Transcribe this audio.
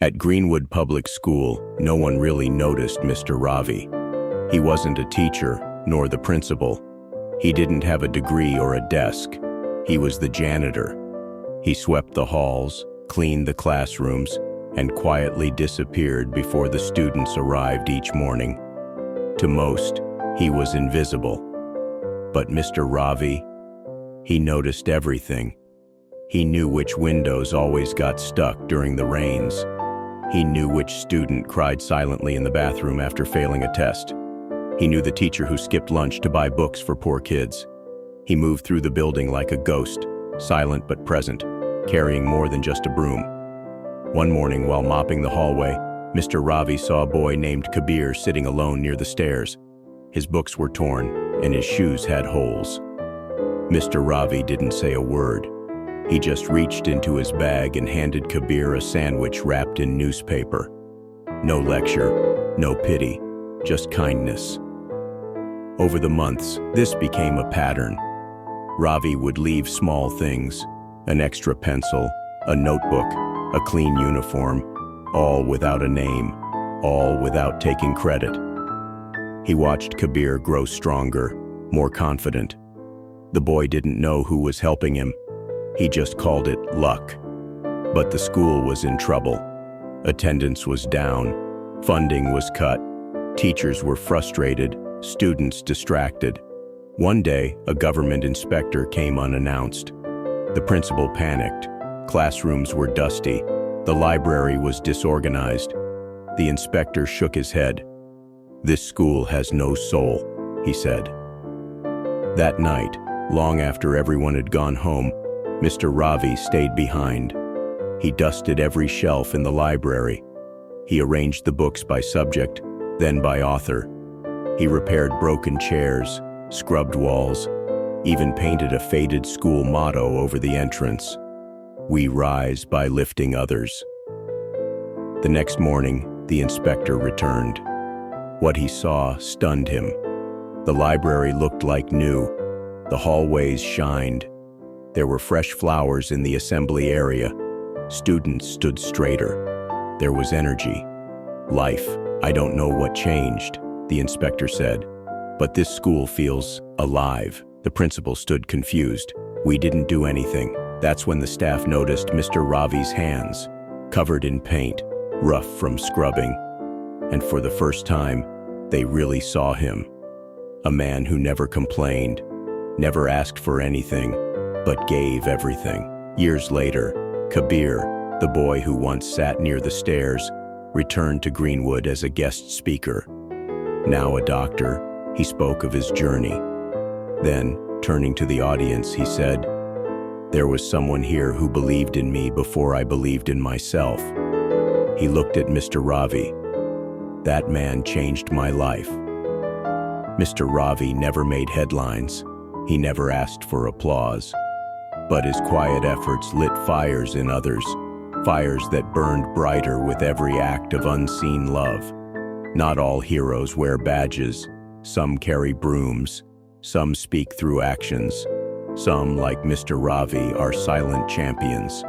At Greenwood Public School, no one really noticed Mr. Ravi. He wasn't a teacher, nor the principal. He didn't have a degree or a desk. He was the janitor. He swept the halls, cleaned the classrooms, and quietly disappeared before the students arrived each morning. To most, he was invisible. But Mr. Ravi, he noticed everything. He knew which windows always got stuck during the rains. He knew which student cried silently in the bathroom after failing a test. He knew the teacher who skipped lunch to buy books for poor kids. He moved through the building like a ghost, silent but present, carrying more than just a broom. One morning, while mopping the hallway, Mr. Ravi saw a boy named Kabir sitting alone near the stairs. His books were torn, and his shoes had holes. Mr. Ravi didn't say a word. He just reached into his bag and handed Kabir a sandwich wrapped in newspaper. No lecture, no pity, just kindness. Over the months, this became a pattern. Ravi would leave small things, an extra pencil, a notebook, a clean uniform, all without a name, all without taking credit. He watched Kabir grow stronger, more confident. The boy didn't know who was helping him. He just called it luck. But the school was in trouble. Attendance was down, funding was cut, teachers were frustrated, students distracted. One day, a government inspector came unannounced. The principal panicked. Classrooms were dusty. The library was disorganized. The inspector shook his head. "This school has no soul," he said. That night, long after everyone had gone home, Mr. Ravi stayed behind. He dusted every shelf in the library. He arranged the books by subject, then by author. He repaired broken chairs, scrubbed walls, even painted a faded school motto over the entrance: "We rise by lifting others." The next morning, the inspector returned. What he saw stunned him. The library looked like new. The hallways shined. There were fresh flowers in the assembly area. Students stood straighter. There was energy. Life. "I don't know what changed," the inspector said, "but this school feels alive." The principal stood confused. "We didn't do anything." That's when the staff noticed Mr. Ravi's hands, covered in paint, rough from scrubbing. And for the first time, they really saw him. A man who never complained, never asked for anything, but gave everything. Years later, Kabir, the boy who once sat near the stairs, returned to Greenwood as a guest speaker. Now a doctor, he spoke of his journey. Then, turning to the audience, he said, "There was someone here who believed in me before I believed in myself." He looked at Mr. Ravi. "That man changed my life." Mr. Ravi never made headlines. He never asked for applause. But his quiet efforts lit fires in others, fires that burned brighter with every act of unseen love. Not all heroes wear badges. Some carry brooms. Some speak through actions. Some, like Mr. Ravi, are silent champions.